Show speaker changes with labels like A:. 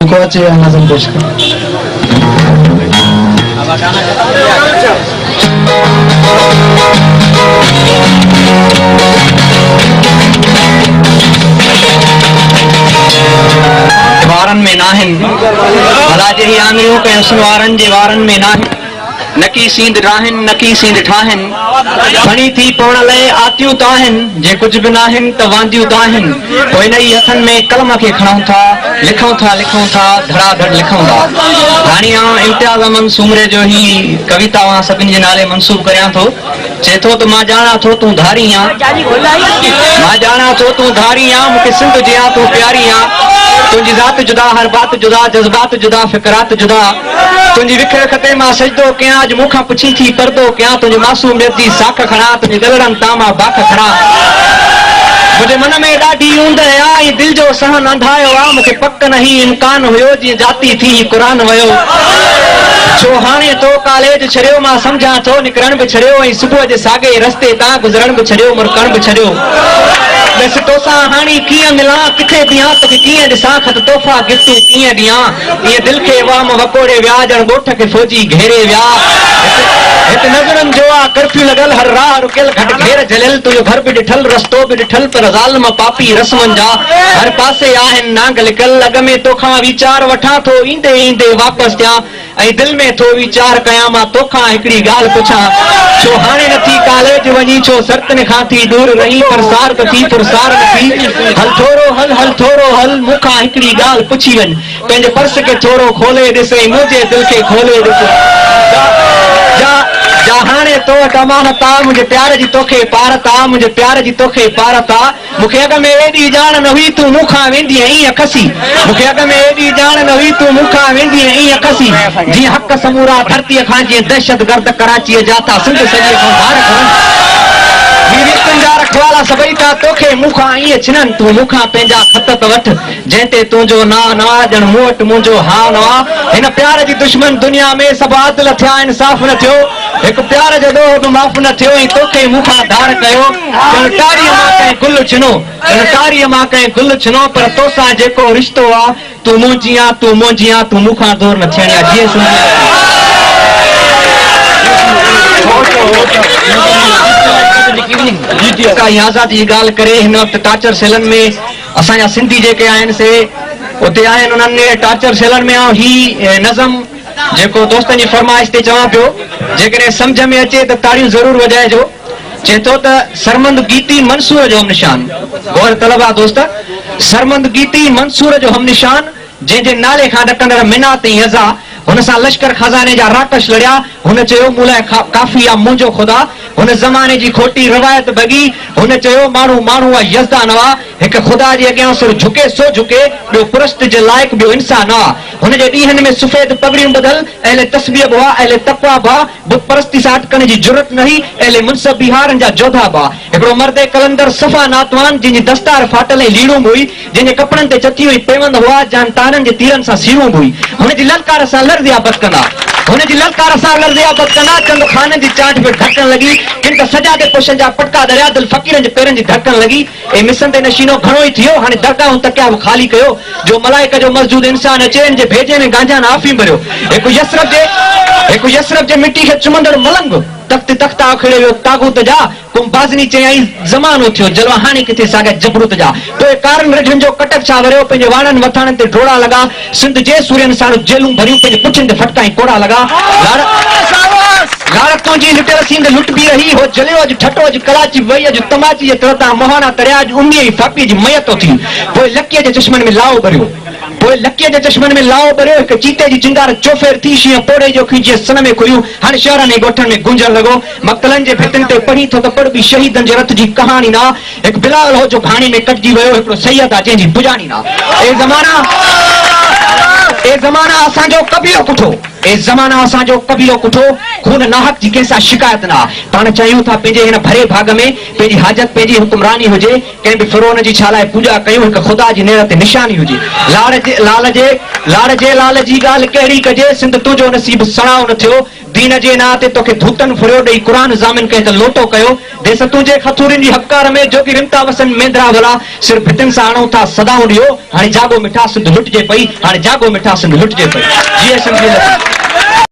A: नज़म पेश कर।
B: वारन में नाहिन भला जही आंगरियों के हुस्न वारन जे वारन में नाहिन नकी सींद राहिन नकी सींद ठाहिन फणी थी पौण लय आतियूं ताहिन जे कुछ भी नाहिन त वांदियूं ताहिन कोई नई हथन में कलम के खणऊं था लिखऊं था धड़ाधड़ लिखऊं था। हाणे इम्तियाज़ अहमद सूमरे जो ही कविता वहां सभिनी जे नाले मंसूब करियां थो। चए थो त मां ॼाणा थो तूं धारी आ, मां ॼाणा थो तूं धारी आ, मूंखे सिंध जियां तूं प्यारी आ। तुंहिंजी ज़ात जुदा हर बात जुदा जज़्बात जुदा फिकरात जुदा तुंहिंजी विखर खते मां सजदो कयां अॼु मूंखां पुछी थी परदो कयां तुंहिंजी मासूमियत जी साख खणा तुंहिंजे दिलरनि तां मां बाख खणा। मुंहिंजे मन में ॾाढी ऊंद आ ऐं दिलि जो सहन अंधायो आ मूंखे पक न ही इम्कान हुयो जीअं जाती थी क़ुरान वियो। छो हाणे तो कॉलेज छॾियो मां सम्झां थो निकिरण बि छॾियो ऐं सुबुह जे साॻे रस्ते तां गुज़रण बि छॾियो मुरकण बि छॾियो। बसि तोसां हाणे कीअं मिलां किथे बीहां तोखे कीअं ॾिसां खत तोहफ़ा गिफ्ट कीअं ॾियां ईअं दिलि खे वाम वकोड़े विया ॼण ॻोठ खे फ़ौजी घेरे विया। हिते नज़रनि जो आहे कर्फ्यू लॻल हर राह रुकियल घट घेर झलियल तुंहिंजो घर बि ॾिठल रस्तो बि ॾिठल पर ज़ालिम पापी रस्मनि जा हर पासे आहिनि नांग लिकल। अॻ में तोखां वीचार वठां थो ईंदे ईंदे वापसि ॾियां ऐं दिलि में थो वीचार कयां मां तोखां हिकिड़ी ॻाल्हि पुछां छो हाणे नथी कॉलेज वञी छो सर्तन खां थी दूर रही परसार त थी पुरसार न थी हल थोरो हल मूंखां हिकिड़ी ॻाल्हि पुछी वञ पंहिंजे पर्स खे थोरो खोले ॾिस ऐं मुंहिंजे दिलि खे खोले ॾिस जा हाणे तो वटि अमानत आ मुंहिंजे प्यार जी तोखे पारत आ मुंहिंजे प्यार जी तोखे पारत आ। मूंखे अॻ में एॾी ॼाण न हुई तूं मूंखां वेंदी ईअं खसी मूंखे अॻ में एॾी ॼाण न हुई तूं मूंखां वेंदी ईअं खसी जीअं हक़ समूरा धरतीअ खां जीअं दहशत गर्द कराचीअ जा था सिंध सॼे खां धार खणनि रखवाला सभई था तोखे मूंखां ईअं छिननि तूं मूंखां पंहिंजा ख़त त वठ जंहिं ते तुंहिंजो ना नवा ॼण मूं वटि मुंहिंजो हा नवा। हिन प्यार जी दुश्मन दुनिया में सभु आदिल थिया इंसाफ़ न थियो हिकु प्यार जो ॾोह बि माफ़ न थियो ऐं तोखे मूंखां धार कयो टारीअ मां कंहिं गुल छिनो टारीअ मां कंहिं गुल छिनो पर तोसां जेको रिश्तो आहे तूं मुंहिंजी आ तूं मुंहिंजी आ तूं मूंखां दूर न थियणी आहे जीअं आज़ादी जी ॻाल्हि करे हिन वक़्तु टाचर सेलनि में असांजा सिंधी जेके आहिनि से उते आहिनि उन्हनि टाचर सेलनि में ही नज़म जेको दोस्तनि जी फरमाइश ते चवां पियो जेकॾहिं सम्झ में अचे त ताड़ियूं ज़रूरु वॼाइजो। चए थो त सरमंद गीती मंसूर जो हम निशान गौर तलब आहे दोस्त सरमंद गीती मंसूर जो हम निशान जंहिंजे नाले खां ॾकंदड़ मिनात ऐं अज़ा हुन सां लश्कर खज़ाने जा राकश लड़िया हुन चयो मूं लाइ काफ़ी आहे मुंहिंजो ख़ुदा हुन ज़माने जी खोटी रवायत भॻी हुन चयो माण्हू आहे यज़दा नवा हिकु ख़ुदा जे अॻियां सिर झुके सो झुके ॿियो पुरस्त जे लाइक़ ॿियो इंसान आहे हुनजे ॾींहंनि में सफ़ेद पगड़ियूं ॿधल अहले तस्बीह बि अहले तक़वा बि बुत परस्ती सां अटकण जी ज़रूरत न हुई अहले मुनसब बिहारनि जा जोधा बि हिकिड़ो मर्द कलंदर सफ़ा नातवान जंहिंजी दस्तार फाटल ऐं लीड़ूं बि हुई जंहिंजे कपिड़नि ते चथियूं ऐं पेवंद हुआ जान तारनि जे तीरनि सां सीरूं बि हुई हुनजी ललकार सां लर्ज़ियाबत कंदा हुनजी ललकार सां लर्ज़ियाबत कंदा चंद खाननि जी चाट पे ढकण लॻी किन त सजादे पोशन जा पटका दरिया दिल फ़क़ीरनि जे पेरनि जी धड़कण लॻी ऐं मिसन ते नशीनो घणो ई थियो हाणे दरगाहूं तकिया बि ख़ाली कयो जो मलाइक जो मस्जूद इंसान अचे हिन जे भेजे में गांजा नाफ़ी भरियो हिकु यसरफ जे मिटी खे चुमंदड़ मलंग तख़्त तख़्ता खड़े वियो तागूत जा कुम बाज़नी चयई ज़मानो थियो जलवा हाणे किथे साॻा जबरूत जा पोइ कारन रिढनि जो कटक छा वरियो पंहिंजे वाणनि वथाणनि ते ढोड़ा लॻा सिंध जे सूर्यनि सां जेलूं भरियूं पंहिंजे पुठियुनि ते फटका ऐं कोड़ा लॻा लाड़क तुंहिंजी लुटियल सींद लुट बि रही हो जलियो अॼु ठटो अॼु कलाची वई अॼु तमाची जे तरता मोहाना तरिया अॼु उमीअ ई फापी जी मयत थी पोइ लकीअ जे चश्मनि में लाओ भरियो हिकु चीते जी चिंगार चोफेर थी शींहं पोड़े जो खींचे सन में खुलियूं हाणे शहरनि ऐं ॻोठनि में गुंजण लॻो मक़तलनि जे भितनि ते पढ़ी थो त पढ़ बि शहीदनि जे रथ जी कहाणी न हिकु बिलाल हो जो घाणी में कटिजी वियो हिकिड़ो सैयद आहे जंहिंजी पुॼाणी न ए ज़माना असांजो कबीलो कुठो खून नाहक जी कंहिंसां शिकायत न पाण चाहियूं था पंहिंजे हिन भरे भाग में पंहिंजी हाजत पंहिंजी हुकुमरानी हुजे कंहिं बि फिरोन जी छा लाइ पूॼा कयूं हिकु ख़ुदा जी नेरत निशानी हुजे लाल जे लाल जी ॻाल्हि कहिड़ी कजे सिंध तुंहिंजो नसीब सणाव न थियो दीन जे ना ते तोखे धूतन फुरियो ॾेई क़ुरान ज़ामिन कहे त लोटो कयो देस तुंहिंजे खथूरिन जी हकार में जो कि रिमता वसन मेंदरा भला सिर्फ भितिन सां आणो था सदाऊं ॾियो हाणे जागो मिठा सिंध लुटिजे पई हाणे जागो मिठा सिंध लुटिजे पई जी